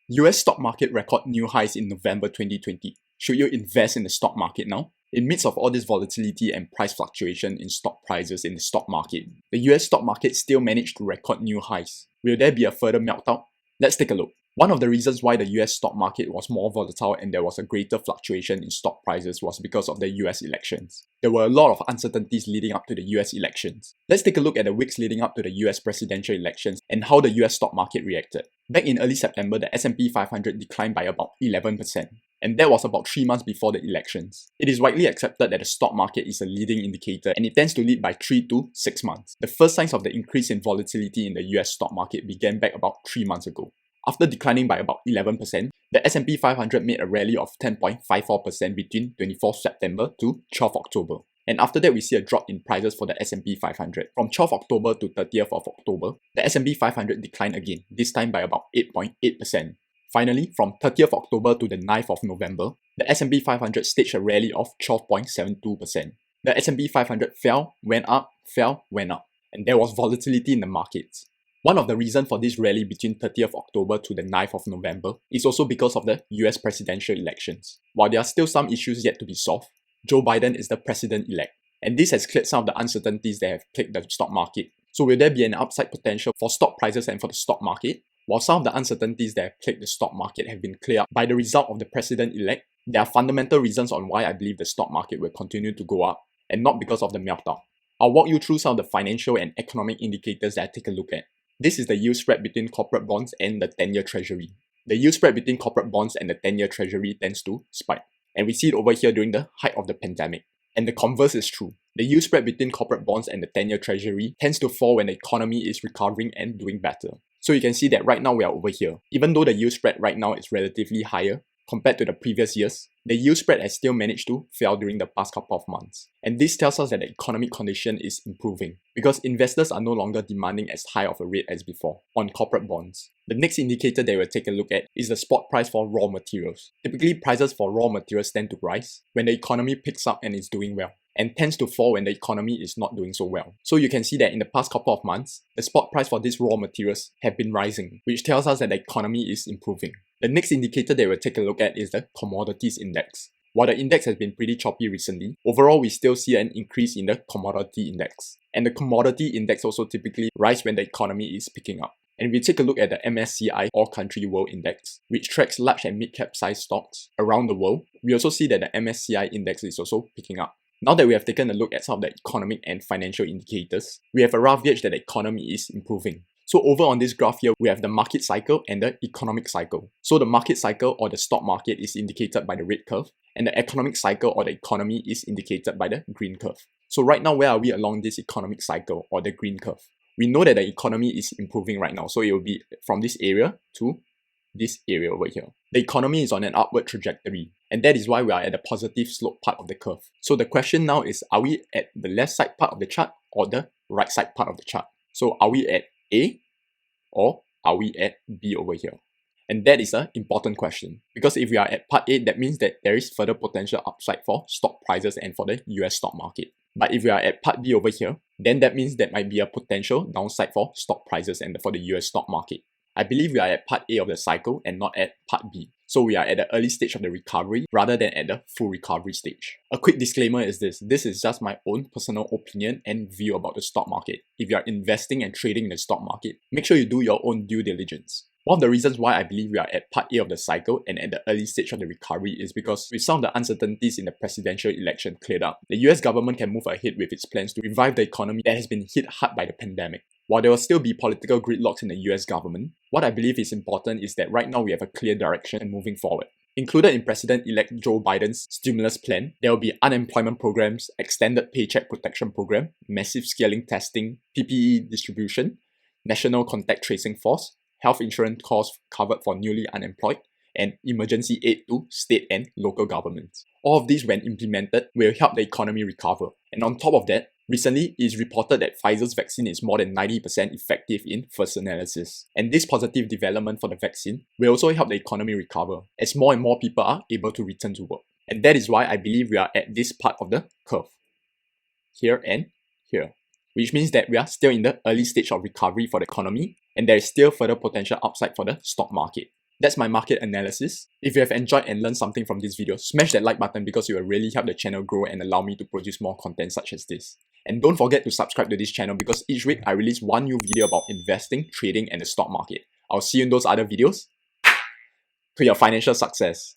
US stock market record new highs in November 2020. Should you invest in the stock market now? In midst of all this volatility and price fluctuation in stock prices in the stock market, the US stock market still managed to record new highs. Will there be a further meltdown? Let's take a look. One of the reasons why the US stock market was more volatile and there was a greater fluctuation in stock prices was because of the US elections. There were a lot of uncertainties leading up to the US elections. Let's take a look at the weeks leading up to the US presidential elections and how the US stock market reacted. Back in early September, the S&P 500 declined by about 11%. And that was about 3 months before the elections. It is widely accepted that the stock market is a leading indicator and it tends to lead by 3 to 6 months. The first signs of the increase in volatility in the US stock market began back about 3 months ago. After declining by about 11%, the S&P 500 made a rally of 10.54% between 24th September to 12th October. And after that, we see a drop in prices for the S&P 500. From 12th October to 30th of October, the S&P 500 declined again, this time by about 8.8%. Finally, from 30th October to the 9th of November, the S&P 500 staged a rally of 12.72%. The S&P 500 fell, went up, and there was volatility in the markets. One of the reasons for this rally between 30th October to the 9th of November is also because of the US presidential elections. While there are still some issues yet to be solved, Joe Biden is the president-elect, and this has cleared some of the uncertainties that have plagued the stock market. So will there be an upside potential for stock prices and for the stock market? While some of the uncertainties that have plagued the stock market have been cleared up by the result of the president-elect, there are fundamental reasons on why I believe the stock market will continue to go up, and not because of the meltdown. I'll walk you through some of the financial and economic indicators that I take a look at. This is the yield spread between corporate bonds and the 10-year treasury. The yield spread between corporate bonds and the 10-year treasury tends to spike. And we see it over here during the height of the pandemic. And the converse is true. The yield spread between corporate bonds and the 10-year treasury tends to fall when the economy is recovering and doing better. So you can see that right now we are over here. Even though the yield spread right now is relatively higher compared to the previous years, the yield spread has still managed to fall during the past couple of months. And this tells us that the economic condition is improving because investors are no longer demanding as high of a rate as before on corporate bonds. The next indicator that we'll take a look at is the spot price for raw materials. Typically, prices for raw materials tend to rise when the economy picks up and is doing well, and tends to fall when the economy is not doing so well. So you can see that in the past couple of months, the spot price for these raw materials have been rising, which tells us that the economy is improving. The next indicator that we'll take a look at is the commodities index. While the index has been pretty choppy recently, overall we still see an increase in the commodity index. And the commodity index also typically rise when the economy is picking up. And we take a look at the MSCI All Country World Index, which tracks large and mid-cap size stocks around the world. We also see that the MSCI index is also picking up. Now that we have taken a look at some of the economic and financial indicators, we have a rough gauge that the economy is improving. So over on this graph here, we have the market cycle and the economic cycle. So the market cycle or the stock market is indicated by the red curve, and the economic cycle or the economy is indicated by the green curve. So right now, where are we along this economic cycle or the green curve? We know that the economy is improving right now, so it will be from this area to this area over here. The economy is on an upward trajectory, and that is why we are at the positive slope part of the curve. So the question now is, are we at the left side part of the chart or the right side part of the chart? So are we at A or are we at B over here? And that is an important question, because if we are at part A, that means that there is further potential upside for stock prices and for the US stock market. But if we are at part B over here, then that means there might be a potential downside for stock prices and for the US stock market. I believe we are at part A of the cycle and not at part B. So we are at the early stage of the recovery rather than at the full recovery stage. A quick disclaimer is this is just my own personal opinion and view about the stock market. If you are investing and trading in the stock market, make sure you do your own due diligence. One of the reasons why I believe we are at part A of the cycle and at the early stage of the recovery is because with some of the uncertainties in the presidential election cleared up, the US government can move ahead with its plans to revive the economy that has been hit hard by the pandemic. While there will still be political gridlocks in the US government, what I believe is important is that right now we have a clear direction and moving forward. Included in President-elect Joe Biden's stimulus plan, there will be unemployment programs, extended paycheck protection program, massive scaling testing, PPE distribution, national contact tracing force, health insurance costs covered for newly unemployed, and emergency aid to state and local governments. All of these, when implemented, will help the economy recover. And on top of that, recently it is reported that Pfizer's vaccine is more than 90% effective in first analysis. And this positive development for the vaccine will also help the economy recover as more and more people are able to return to work. And that is why I believe we are at this part of the curve, here and here, which means that we are still in the early stage of recovery for the economy, and there is still further potential upside for the stock market. That's my market analysis. If you have enjoyed and learned something from this video, smash that like button because it will really help the channel grow and allow me to produce more content such as this. And don't forget to subscribe to this channel because each week I release one new video about investing, trading and the stock market. I'll see you in those other videos. To your financial success.